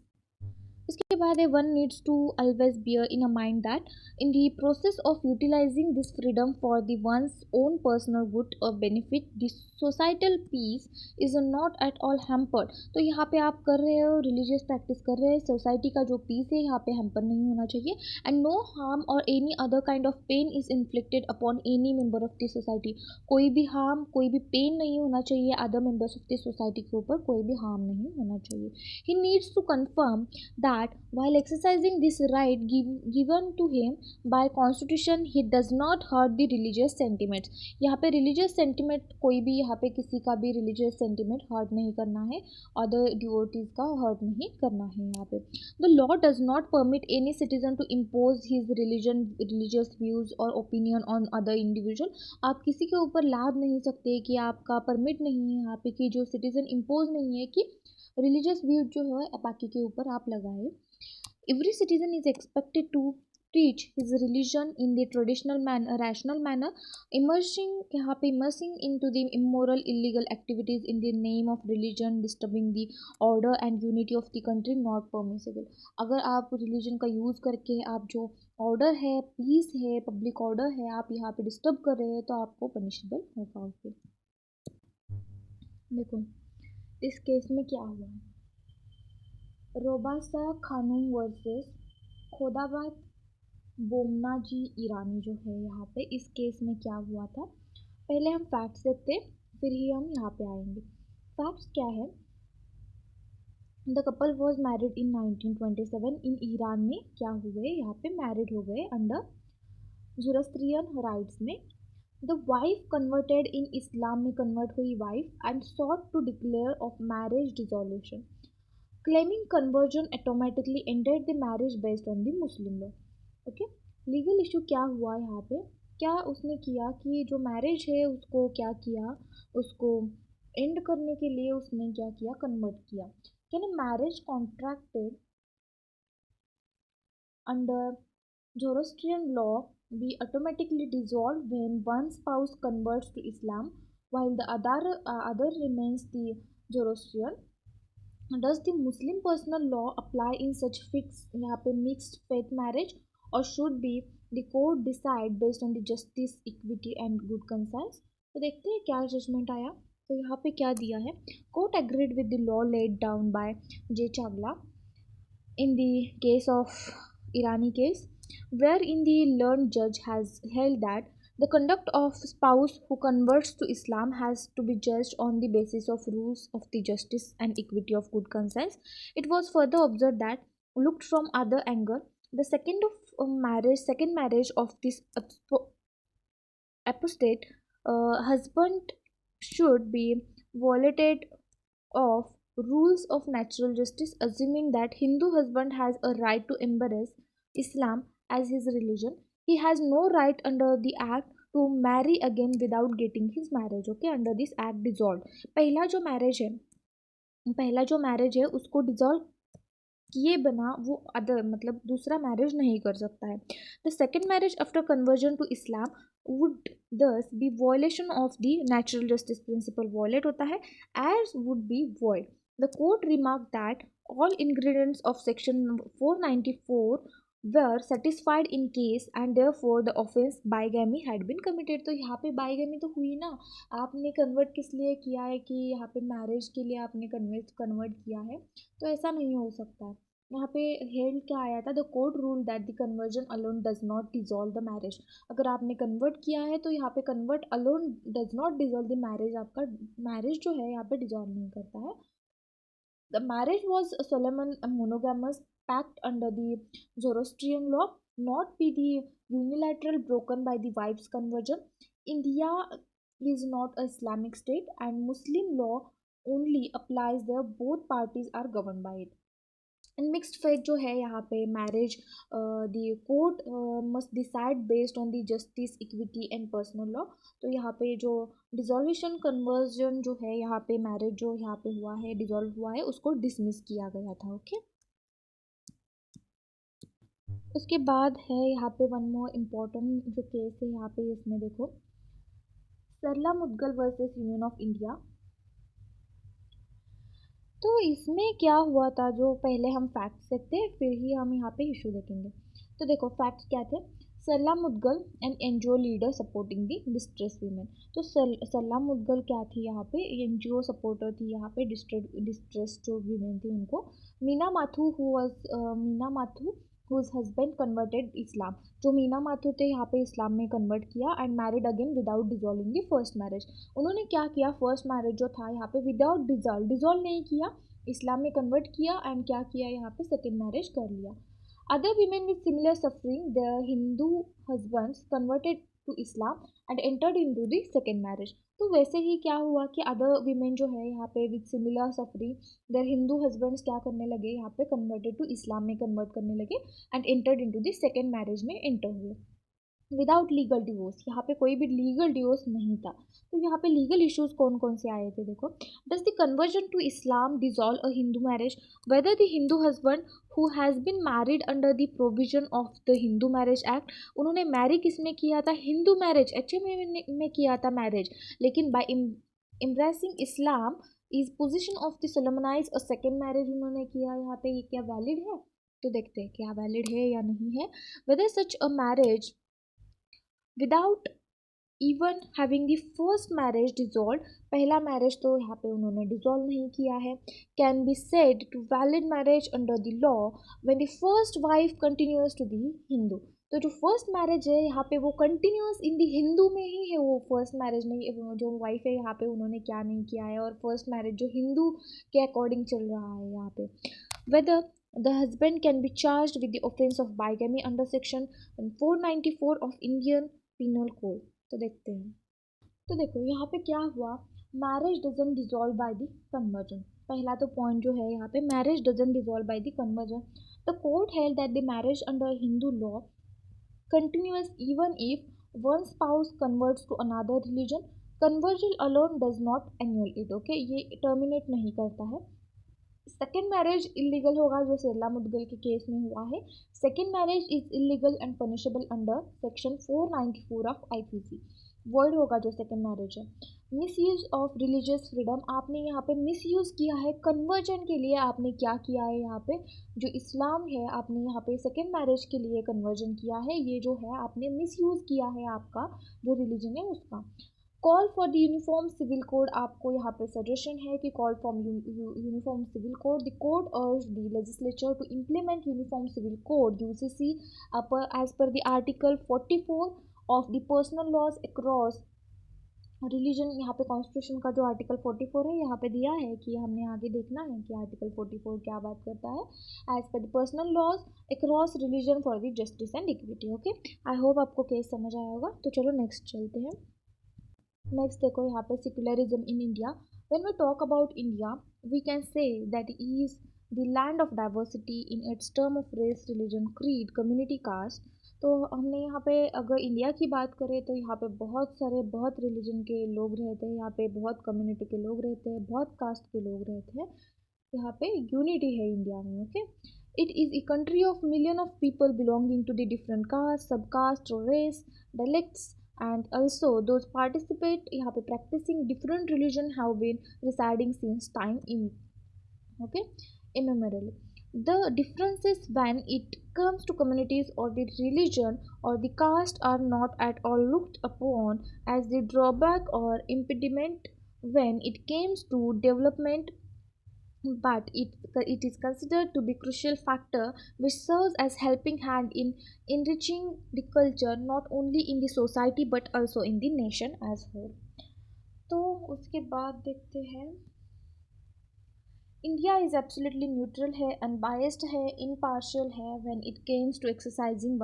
इसके उसके बाद है one needs to always bear in a mind that in the process of utilising this freedom for the ones own personal good और benefit the societal peace is not at all hampered. तो यहाँ पे आप कर रहे हो religious practice कर रहे हैं, सोसाइटी का जो पीस है यहाँ पे हैम्पर नहीं होना चाहिए एंड नो हार्म और any other kind of pain is inflicted upon any member of the society. कोई भी हार्म, कोई भी पेन नहीं होना चाहिए other members of the society के ऊपर, कोई भी हार्म नहीं होना चाहिए। He needs to confirm that while exercising this right given to him by constitution he does not hurt the religious sentiments। यहाँ पे religious sentiment कोई भी यहाँ पे किसी का भी religious sentiment hurt नहीं करना है, other devotees का hurt नहीं करना है। यहाँ पे the law does not permit any citizen to impose his religious views or opinion on other individual। आप किसी के ऊपर लाद नहीं सकते कि आपका परमिट नहीं है यहाँ पे कि जो सिटीजन इम्पोज नहीं है कि रिलीजियस व्यू जो है बाकी के ऊपर आप लगाए। Every citizen is expected to teach his religion in the traditional manner rational manner immersing यहाँ पे immersing into the immoral illegal activities in the name of religion disturbing the order and unity of the country not permissible. अगर आप religion का use करके आप जो order है, piece है, पब्लिक ऑर्डर है, आप यहाँ पे डिस्टर्ब कर रहे हैं तो आपको पनिशेबल होगा। ओके, देखो इस केस में क्या हुआ है, रोबासा खानूम वर्सेस खोदाबाद बोमना जी ईरानी जो है यहाँ पे, इस केस में क्या हुआ था, पहले हम फैक्ट्स देखते हैं फिर ही हम यहाँ पे आएंगे। फैक्ट्स क्या है, the couple was married in 1927 in Iran में क्या हुए, यहाँ पे मैरिड हो गए अंडर ज़ोरोस्ट्रियन राइट्स में। The wife converted in Islam में कन्वर्ट हुई wife and sought to declare of marriage dissolution claiming conversion automatically ended the marriage based on the Muslim law। Okay, legal issue क्या हुआ यहाँ पे, क्या उसने किया कि जो मैरिज है उसको क्या किया, उसको एंड करने के लिए उसने क्या किया, कन्वर्ट किया। Can a marriage contracted under Zoroastrian law be automatically dissolved when one spouse converts to Islam while the other remains the Zoroastrian? Does the Muslim personal law apply in such fixed यहाँ पे mixed faith marriage or should be the court decide based on the justice, equity and good conscience? तो देखते हैं क्या judgement आया। तो यहाँ पे क्या दिया है, court agreed with the law laid down by J. Chagla in the case of Irani case, wherein the learned judge has held that the conduct of spouse who converts to Islam has to be judged on the basis of rules of the justice and equity of good conscience. It was further observed that, looked from other angle, the second marriage of this apostate husband should be violated of rules of natural justice, assuming that Hindu husband has a right to embrace Islam as his religion. He has no right under the act to marry again without getting his marriage, okay, under this act dissolved। पहला जो marriage है उसको dissolve किए बिना वो other मतलब दूसरा marriage नहीं कर सकता है। The second marriage after conversion to Islam would thus be violation of the natural justice principle, violate होता है as would be void. The court remark that all ingredients of section 494 were satisfied in case and therefore the offense bigamy had been committed। तो यहाँ पे bigamy तो हुई ना, आपने convert किस लिए किया है कि यहाँ पे मैरिज के लिए आपने कन्वर्ट किया है, तो ऐसा नहीं हो सकता। यहाँ पे हेल्ड क्या आया था, the court rule that the conversion alone does not dissolve the marriage. अगर आपने कन्वर्ट किया है तो यहाँ पे convert alone does not dissolve the marriage, आपका मैरिज जो है यहाँ पे डिजॉल्व नहीं करता है। The marriage was a solemn monogamous pact under the Zoroastrian law, not be the unilateral broken by the wife's conversion। India is not a Islamic state and Muslim law only applies there, both parties are governed by it। And mixed faith जो है यहाँ पे marriage the court must decide based on the justice, equity and personal law. तो यहाँ पे जो dissolution conversion जो है यहाँ पे मैरिज जो यहाँ पे हुआ है डिसॉल्व हुआ है उसको डिसमिस किया गया था। ओके, उसके बाद है यहाँ पे वन मोर इम्पॉर्टेंट जो केस है यहाँ पे, इसमें देखो Sarla Mudgal versus Union of India. तो इसमें क्या हुआ था, जो पहले हम फैक्ट्स देखते हैं फिर ही हम यहाँ पे इशू देखेंगे। तो देखो फैक्ट्स क्या थे। सल्ला Mudgal an NGO leader supporting the distress women. तो सल्ला मुदगल क्या थी यहाँ पे, एनजीओ सपोर्टर थी यहाँ पे डिस्ट्रेस जो वीमेन थी उनको। Meena Mathu Meena Mathu whose husband converted Islam. जो मीना माथुर थे यहाँ पे इस्लाम में कन्वर्ट किया and married again without dissolving the first marriage. उन्होंने क्या किया, फर्स्ट मैरिज जो था यहाँ पे विदाउट डिजोल्व नहीं किया, इस्लाम में कन्वर्ट किया एंड क्या किया यहाँ पे सेकेंड मैरिज कर लिया। Other women with similar suffering, their Hindu husbands converted to Islam and entered into the second marriage। तो वैसे ही क्या हुआ कि अदर वीमेन जो है यहाँ पे with similar suffering their Hindu husbands क्या करने लगे, यहाँ पे कन्वर्टेड टू इस्लाम में कन्वर्ट करने लगे and entered into the second marriage में एंटर हुए विदाउट लीगल डिवोर्स। यहाँ पे कोई भी लीगल डिवोर्स नहीं था। तो यहाँ पे लीगल इश्यूज कौन कौन से आए थे देखो। Does the conversion to Islam dissolve a Hindu marriage, whether the Hindu husband who has been married under the provision of the Hindu marriage act. उन्होंने मैरी किस में किया था, हिंदू मैरिज में किया था मैरिज, लेकिन by embracing Islam is position of the solemnise a second marriage उन्होंने किया। यहाँ पे ये क्या वैलिड है, तो देखते हैं क्या वैलिड है या नहीं है। Whether such a marriage without even having the first marriage dissolve, पहला मैरिज तो यहाँ पे उन्होंने डिजॉल्व नहीं किया है, can be said to valid marriage under the law when the first wife continuous to the Hindu. तो जो फर्स्ट मैरिज है यहाँ पे वो कंटिन्यूअस इन दी हिंदू में ही है, वो फर्स्ट मैरिज नहीं, जो वाइफ है यहाँ पे उन्होंने क्या नहीं किया है, और फर्स्ट मैरिज जो हिंदू के अकॉर्डिंग चल रहा है यहाँ पे। Whether the husband can be charged with the offense of bigamy under section 494 of Indian Penal Code। तो देखते हैं। तो देखो यहाँ पे क्या हुआ, marriage doesn't dissolve by the conversion. पहला तो पॉइंट जो है यहाँ पे, marriage doesn't dissolve by the conversion. The court held that the marriage under Hindu law continuous even if one spouse converts to another religion। conversion alone does not annul it। Okay, ये terminate नहीं करता है। Second marriage illegal होगा, जो सेला मुदगल के case में हुआ है। Second marriage is illegal and punishable under section 494 of IPC. Word होगा जो सेकेंड मैरिज है। Miss use of religious freedom, आपने यहाँ पे मिस यूज़ किया है कन्वर्जन के लिए, आपने क्या किया है यहाँ पे, जो इस्लाम है आपने यहाँ पे सेकेंड मैरिज के लिए कन्वर्जन किया है, ये जो है आपने मिस यूज़ किया है आपका जो रिलीजन है उसका। Call for the uniform civil code, आपको यहाँ पे सजेशन है कि call for uniform civil code. The code urge the legislature to implement uniform civil code UCC as per the article 44 of the personal laws across religion. यहाँ पे constitution का जो article 44 है यहाँ पे दिया है कि हमने आगे देखना है कि आर्टिकल 44 क्या बात करता है। As per the personal laws across religion for the justice and equity. Okay, I hope आपको केस समझ आया होगा। तो चलो नेक्स्ट चलते हैं। नेक्स्ट देखो यहाँ पे secularism in India. When we talk about India we can say that is the land of diversity in its term of race religion creed community caste. तो हमने यहाँ पे अगर इंडिया की बात करें तो यहाँ पे बहुत रिलीजन के लोग रहते हैं, यहाँ पे बहुत कम्युनिटी के लोग रहते हैं, बहुत कास्ट के लोग रहते हैं। यहाँ पे यूनिटी है इंडिया में। Okay, it is a country of million of people belonging to the different caste sub caste और race dialects and also those participate यहाँ पे practicing different religion have been residing since time in okay immemorial। the differences when it comes to communities or the religion or the caste are not at all looked upon as the drawback or impediment when it comes to development, but it is considered to be crucial factor which serves as helping hand in enriching the culture not only in the society but also in the nation as whole। तो उसके बाद देखते हैं, India is absolutely neutral है, unbiased है, impartial है when it comes to exercising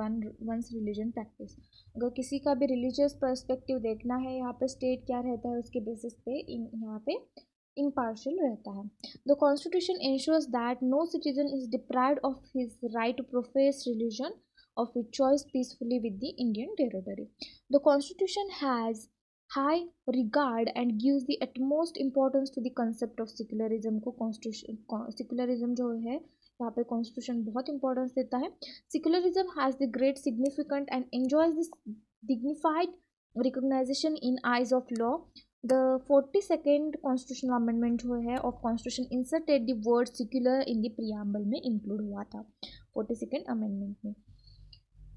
one's religion practice. अगर किसी का भी रिलीजियस पर्सपेक्टिव देखना है यहाँ पे स्टेट क्या रहता है उसके बेसिस पे यहाँ पे impartial रहता है। The Constitution ensures that no citizen is deprived of his right to profess religion of his choice peacefully with the Indian territory। The Constitution has high regard and gives the utmost importance to the concept of secularism को secularism जो है यहाँ पे Constitution बहुत importance देता है। Secularism has the great significance and enjoys this dignified recognition in eyes of law the 42nd constitutional amendment जो है of constitution inserted the word secular in the preamble में इंक्लूड हुआ था 42nd अमेंडमेंट में।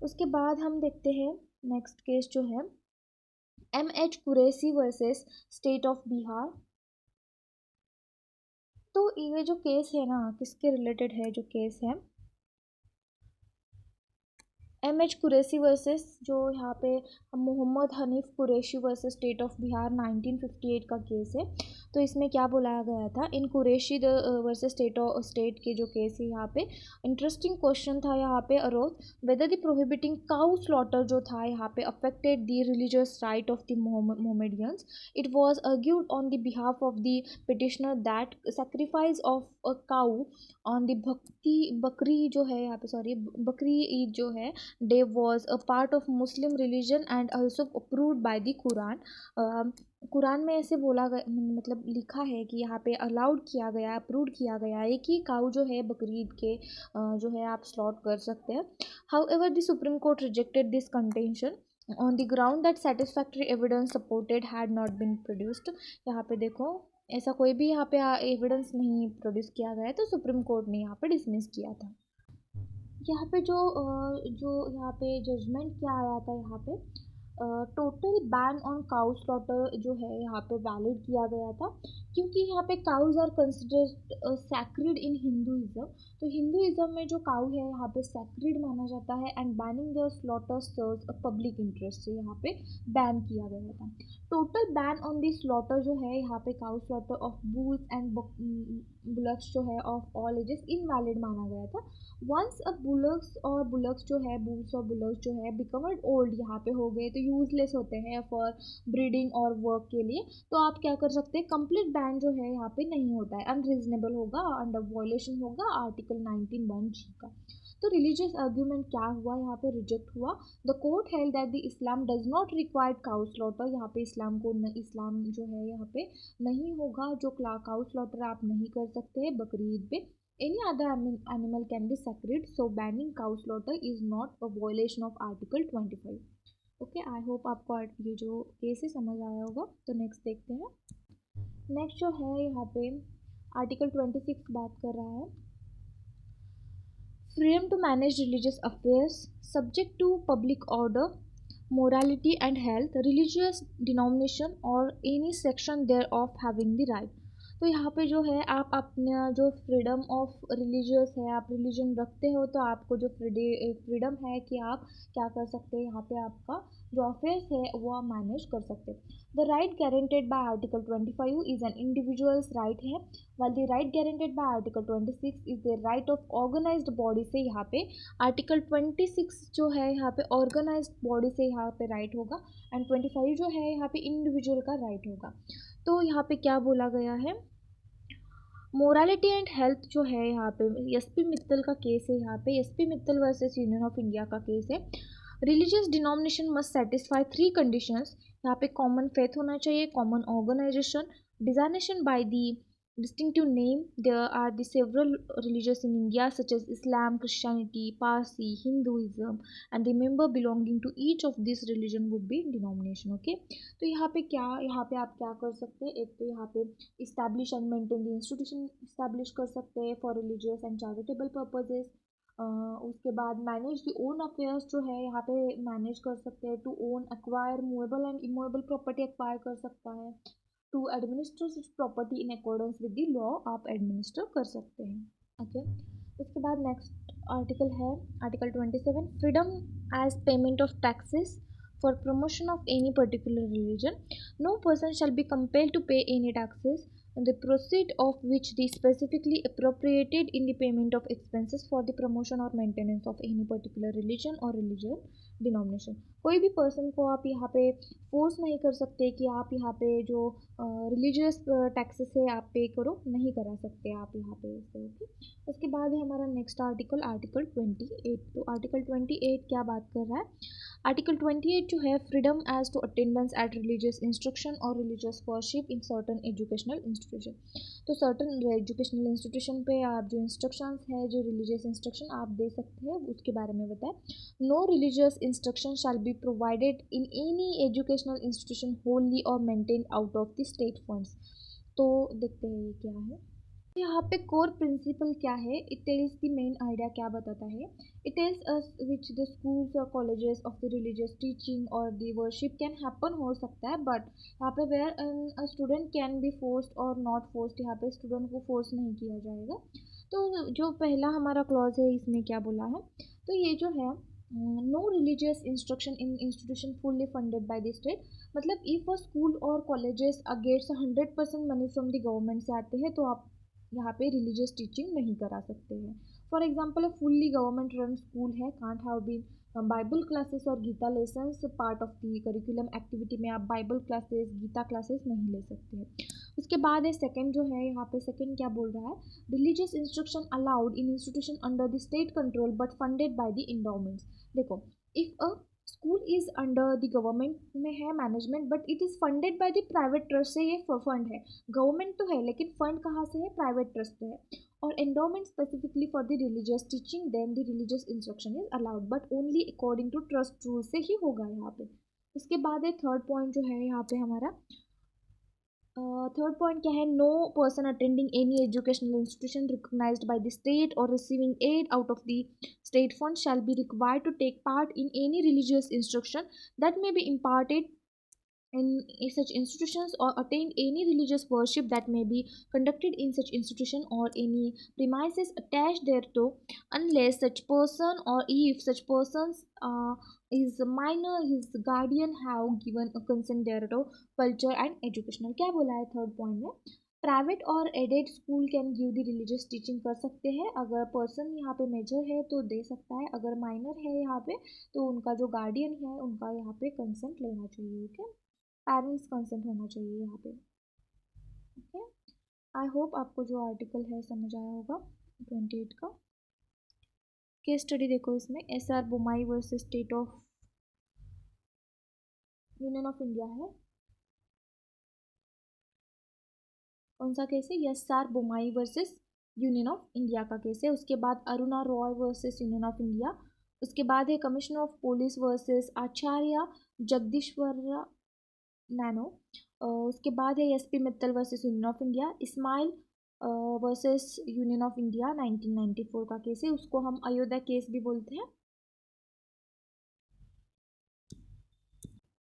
उसके बाद हम देखते हैं नेक्स्ट केस जो है M.H. Qureshi versus state of Bihar. तो ये जो केस है ना, किसके रिलेटेड है जो केस है, M.H. कुरैशी वर्सेस जो यहाँ पे Mohammad Hanif Qureshi versus state of Bihar 1958 का केस है। तो इसमें क्या बुलाया गया था, इन कुरैशी वर्सेस स्टेट के जो केस है यहाँ पे इंटरेस्टिंग क्वेश्चन था यहाँ पे arose whether the prohibiting cow slaughter जो था यहाँ पे affected the religious right of the Mohammedans. It was argued on the behalf of the petitioner that sacrifice of a cow on the Bakrid जो है यहाँ पे सॉरी बकरी ईद जो है day was a part of Muslim religion and also approved by the Quran. Quran में ऐसे बोला गया, मतलब लिखा है कि यहाँ पे अलाउड किया गया, अप्रूव किया गया है कि काऊ जो है बकरीद के जो है आप स्लॉट कर सकते हैं। However the Supreme Court rejected this contention on the ground that satisfactory evidence supported had not been produced. यहाँ पे देखो ऐसा कोई भी यहाँ पे एविडेंस नहीं प्रोड्यूस किया गया है, तो सुप्रीम कोर्ट ने यहाँ पे डिसमिस किया था। यहाँ पे जो यहाँ पे जजमेंट क्या आया था, यहाँ पे total ban on cow slaughter जो है यहाँ पे वैलिड किया गया था, क्योंकि यहाँ पे cows are considered sacred in Hinduism. तो हिंदुइज्म में जो काउ है यहाँ पे सैक्रिड माना जाता है and banning the slaughter serves a public interest से यहाँ पे बैन किया गया था। Total ban on the slaughter जो है यहाँ पे cow slaughter of bulls and bullocks जो है ऑफ ऑल एजेस इनवैलिड माना गया था। वंस अ बुलक्स जो है बुल्स और बुलक्स जो है बिकमड ओल्ड यहाँ पे हो गए, तो यूजलेस होते हैं फॉर ब्रीडिंग और वर्क के लिए, तो आप क्या कर सकते हैं, कंप्लीट बैन जो है यहाँ पे नहीं होता है, अनरीजनेबल होगा, अंडर वायलेशन होगा आर्टिकल 19(1)(g) का। तो रिलीजियस आर्ग्यूमेंट क्या हुआ, यहाँ पे रिजेक्ट हुआ। The court held that the Islam does not require cow slaughter. यहाँ पे इस्लाम जो है यहाँ पे नहीं होगा, जो काउ स्लॉटर आप नहीं कर सकते बकरीद पे। Any other animal can be sacred, so banning cow slaughter is not a violation of Article 25. Okay, I hope आपको ये जो केस है समझ आया होगा। तो नेक्स्ट देखते हैं। नेक्स्ट जो है यहाँ पे आर्टिकल 26 बात कर रहा है freedom to manage religious affairs subject to public order, morality and health, religious denomination or any section thereof having the right। तो यहाँ पे जो है आप अपना जो फ्रीडम ऑफ रिलीजियस है, आप रिलीजन रखते हो तो आपको जो फ्रीडम है कि आप क्या कर सकते हैं, यहाँ पे आपका जो अफेयर्स है वो आप मैनेज कर सकते हैं। The right guaranteed by article 25 is an individual's right है, while the right guaranteed by article 26 is the right of organised body से यहाँ पे आर्टिकल 26 जो है यहाँ पे ऑर्गेनाइज्ड बॉडी से यहाँ पे राइट होगा एंड 25 जो है यहाँ पे इंडिविजुअल का राइट होगा। तो यहाँ पे क्या बोला गया है, मोरालिटी एंड हेल्थ जो है यहाँ पे एसपी मित्तल का केस है, यहाँ पे SP Mittal versus Union of India का केस है। Religious denomination must satisfy 3 conditions. यहाँ पे कॉमन फेथ होना चाहिए, common organisation, designation by the distinctive name। There are the several religions in India such as Islam, Christianity, Parsi, Hinduism, and the member belonging to each of these religion would be denomination। okay, तो यहाँ पे आप क्या कर सकते हैं, एक तो यहाँ पे establish and maintain the institution establish कर सकते हैं for religious and charitable purposes। उसके बाद मैनेज द ओन अफेयर्स जो है यहाँ पे मैनेज कर सकते हैं। To own acquire movable and immovable property acquire कर सकता है। To administer such property in accordance with the law आप एडमिनिस्टर कर सकते हैं। ओके, उसके बाद नेक्स्ट आर्टिकल है article 27 freedom as payment of taxes for promotion of any particular religion. No person shall be compelled to pay any taxes the proceed of which the specifically appropriated in the payment of expenses for the promotion or maintenance of any particular religion or religion denomination। कोई भी person को आप यहाँ पे force नहीं कर सकते कि आप यहाँ पे जो रिलीजियस टैक्सेस है आप पे करो, नहीं करा सकते आप यहाँ पे ऐसे। ओके, उसके बाद है हमारा नेक्स्ट आर्टिकल आर्टिकल 28। तो आर्टिकल 28 क्या बात कर रहा है, आर्टिकल 28 जो है freedom as to attendance at religious instruction और religious worship in certain educational institution. तो सर्टन एजुकेशनल इंस्टीट्यूशन पे आप जो इंस्ट्रक्शंस है, जो रिलीजियस इंस्ट्रक्शन आप दे सकते हैं उसके बारे में बताएं। No religious instruction shall be provided in any educational institution wholly or maintained out of the state funds। तो देखते हैं ये क्या है। यहाँ पे कोर प्रिंसिपल क्या है, it tells the main idea क्या बताता है। It tells us which the schools और colleges of the religious teaching और द वर्शिप कैन हैपन हो सकता है, बट यहाँ पे where student can be forced और नॉट फोर्स्ड, यहाँ पे स्टूडेंट को फोर्स नहीं किया जाएगा। तो जो पहला हमारा क्लॉज है इसमें क्या बोला है, तो ये जो है no religious instruction in institution fully funded by the state, मतलब इफ अ स्कूल और colleges gets 100% money from the government से आते हैं तो आप यहाँ पे रिलीजियस टीचिंग नहीं करा सकते हैं। For example a fully government run school है can't have been Bible classes और Gita lessons part of the curriculum activity में आप बाइबल क्लासेस गीता क्लासेस नहीं ले सकते हैं। उसके बाद है सेकंड जो है, यहाँ पे सेकंड क्या बोल रहा है, religious instruction allowed in institution under the state control but funded by the endowments. देखो, if a school is under the government में है management but it is funded by the private trust से, ये fund है, government तो है लेकिन fund कहाँ से है, प्राइवेट ट्रस्ट से है, और endowment specifically for the religious teaching, then the religious instruction is allowed but only according to trust rule से ही होगा यहाँ पे। उसके बाद है थर्ड पॉइंट जो है यहाँ पे हमारा, थर्ड पॉइंट क्या है, no person attending any educational institution recognised by the state और receiving aid out of the state fund shall be required to take part in any religious instruction that may be imparted in such institutions or attend any religious worship that may be conducted in such institution or any premises attached thereto, unless such person or if such persons is minor his guardian have given a consent thereto, culture and educational। क्या बोला है third point में, private और aided school can give the religious teaching कर सकते हैं, अगर person यहाँ पे मेजर है तो दे सकता है, अगर माइनर है यहाँ पे तो उनका जो गार्डियन है उनका यहाँ पे कंसेंट लेना चाहिए। ओके, पेरेंट्स कंसेंट होना चाहिए यहाँ पे। ओके, आई होप आपको जो आर्टिकल है समझ आया होगा 28 का। केस स्टडी देखो, इसमें SR Bommai versus state of Union of India है, कौन सा केस है, SR Bommai versus Union of India का केस है। उसके बाद Aruna Roy versus Union of India, उसके बाद है commissioner of police versus Acharya Jagdishwar नैनो, उसके बाद है SP Mittal versus Union of India, Ismail versus Union of India 1994 का केस है, उसको हम अयोध्या केस भी बोलते हैं।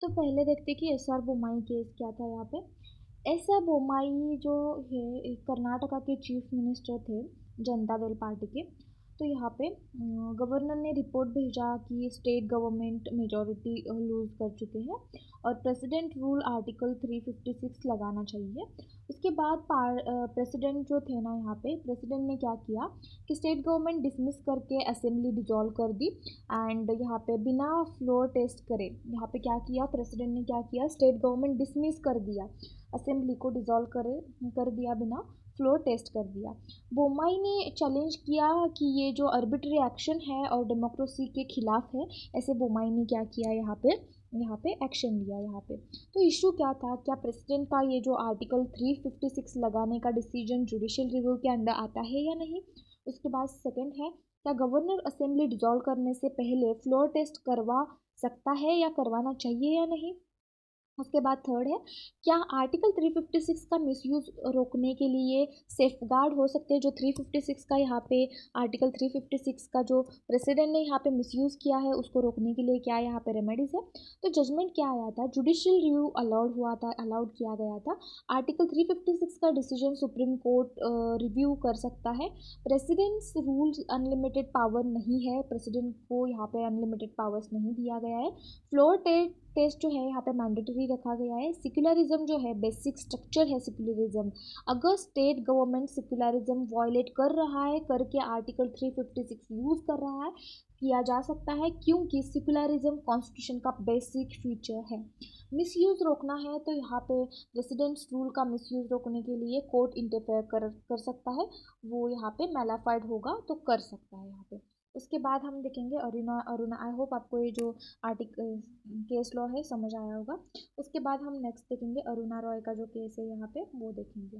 तो पहले देखते कि SR बोमाई केस क्या था। यहाँ पे SR बोमाई जो है कर्नाटका के चीफ मिनिस्टर थे जनता दल पार्टी के, तो यहाँ पे गवर्नर ने रिपोर्ट भेजा कि स्टेट गवर्नमेंट मेजॉरिटी लूज कर चुके हैं और प्रेसिडेंट रूल आर्टिकल 356 लगाना चाहिए। उसके बाद प्रेसिडेंट जो थे ना, यहाँ पे प्रेसिडेंट ने क्या किया कि स्टेट गवर्नमेंट डिसमिस करके असेंबली डिजॉल्व कर दी एंड यहाँ पे बिना फ्लोर टेस्ट करे, यहाँ पे क्या किया प्रेसिडेंट ने, क्या किया, स्टेट गवर्नमेंट डिसमिस कर दिया, असेंबली को डिजॉल्व कर दिया, बिना फ्लोर टेस्ट कर दिया। बोमाई ने चैलेंज किया कि ये जो आर्बिट्री एक्शन है और डेमोक्रेसी के खिलाफ है, ऐसे बोमाई ने क्या किया, यहाँ पे एक्शन लिया। यहाँ पे तो इशू क्या था, क्या प्रेसिडेंट का ये जो आर्टिकल 356 लगाने का डिसीजन जुडिशियल रिव्यू के अंडर आता है या नहीं। उसके बाद सेकंड है, क्या गवर्नर असेंबली डिसॉल्व करने से पहले फ्लोर टेस्ट करवा सकता है या करवाना चाहिए या नहीं। उसके बाद थर्ड है, क्या आर्टिकल 356 का मिसयूज रोकने के लिए सेफ गार्ड हो सकते हैं, जो 356 का यहाँ पे आर्टिकल 356 का जो प्रेसिडेंट ने यहाँ पे मिसयूज़ किया है उसको रोकने के लिए क्या यहाँ पे रेमेडीज़ है। तो जजमेंट क्या आया था, जुडिशियल रिव्यू अलाउड किया गया था। आर्टिकल 356 का डिसीजन सुप्रीम कोर्ट रिव्यू कर सकता है। प्रेसिडेंट्स रूल्स अनलिमिटेड पावर नहीं है, प्रेसिडेंट को यहाँ पे अनलिमिटेड पावर्स नहीं दिया गया है। फ्लोर टेस्ट जो है यहाँ पे मैंडेटरी रखा गया है। सेक्युलरिज्म जो है बेसिक स्ट्रक्चर है सेक्युलरिज्म, अगर स्टेट गवर्नमेंट सेक्युलरिज्म वायलेट कर रहा है करके आर्टिकल 356 यूज़ कर रहा है, किया जा सकता है, क्योंकि सेक्युलरिज्म कॉन्स्टिट्यूशन का बेसिक फीचर है। मिसयूज़ रोकना है तो यहाँ पे रेसिडेंट्स रूल का मिसयूज़ रोकने के लिए कोर्ट इंटरफेयर कर सकता है, वो यहाँ पे मैलाफाइड होगा तो कर सकता है यहाँ पे। उसके बाद हम देखेंगे अरुणा आई होप आपको ये जो आर्टिकल केस लॉ है समझ आया होगा। उसके बाद हम नेक्स्ट देखेंगे अरुणा रॉय का जो केस है यहाँ पे वो देखेंगे।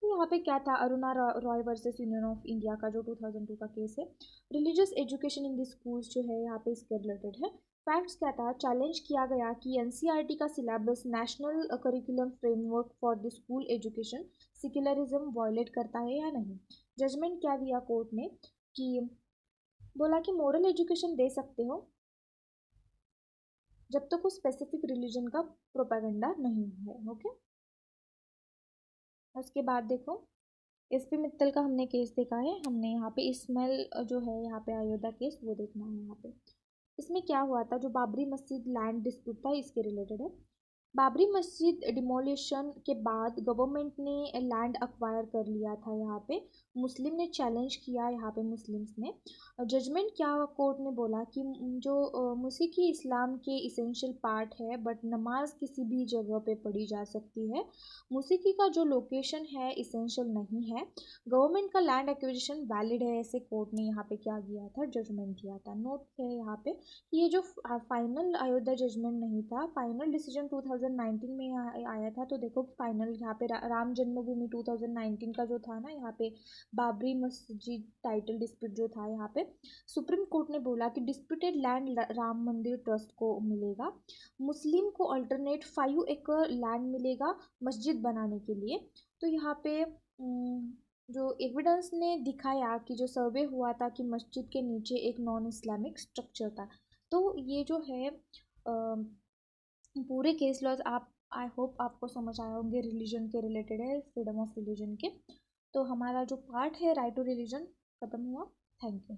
तो यहाँ पे क्या था, Aruna Roy versus Union of India का जो 2002 का केस है। Religious education in the schools जो है यहाँ पे इसके रिलेटेड है। फैक्ट्स क्या था, चैलेंज किया गया कि एनसीईआरटी का syllabus national curriculum framework for the school education secularism violate करता है या नहीं। जजमेंट क्या दिया कोर्ट ने, कि बोला कि मोरल एजुकेशन दे सकते हो जब तक उस स्पेसिफिक रिलीजन का प्रोपेगेंडा नहीं है। ओके, उसके बाद देखो, एसपी मित्तल का हमने केस देखा है, हमने यहाँ पे इस्माइल जो है यहाँ पे अयोध्या केस वो देखना है यहाँ पे। इसमें क्या हुआ था, जो बाबरी मस्जिद लैंड डिस्प्यूट था इसके रिलेटेड है। बाबरी मस्जिद डिमोलिशन के बाद गवर्नमेंट ने लैंड अक्वायर कर लिया था यहाँ पे। मुस्लिम ने चैलेंज किया यहाँ पे, मुस्लिम्स ने। जजमेंट क्या कोर्ट ने बोला कि जो मसीही इस्लाम के इसेंशियल पार्ट है, बट नमाज किसी भी जगह पे पढ़ी जा सकती है। मसीही का जो लोकेशन है इसेंशियल नहीं है। गवर्नमेंट का लैंड एक्विजिशन वैलिड है, ऐसे कोर्ट ने यहाँ पे क्या किया था, जजमेंट दिया था। नोट है यहाँ पे कि ये जो फाइनल अयोध्या जजमेंट नहीं था, फाइनल डिसीजन 2019 में आया था। तो देखो फाइनल यहाँ पे राम जन्मभूमि 2019 का जो था ना, यहाँ पे बाबरी मस्जिद टाइटल डिस्प्यूट जो था यहाँ पे, सुप्रीम कोर्ट ने बोला कि डिस्प्यूटेड लैंड राम मंदिर ट्रस्ट को मिलेगा। मुस्लिम को अल्टरनेट 5 एकड़ लैंड मिलेगा मस्जिद बनाने के लिए। तो यहाँ पे जो एविडेंस ने दिखाया कि जो सर्वे हुआ था कि मस्जिद के नीचे एक नॉन इस्लामिक स्ट्रक्चर था। तो ये जो है पूरे केस लॉज आप, आई होप आपको समझ आए होंगे, रिलीजन के रिलेटेड है, फ्रीडम ऑफ रिलीजन के। तो हमारा जो पार्ट है राइट टू रिलीजन ख़त्म हुआ। Thank you.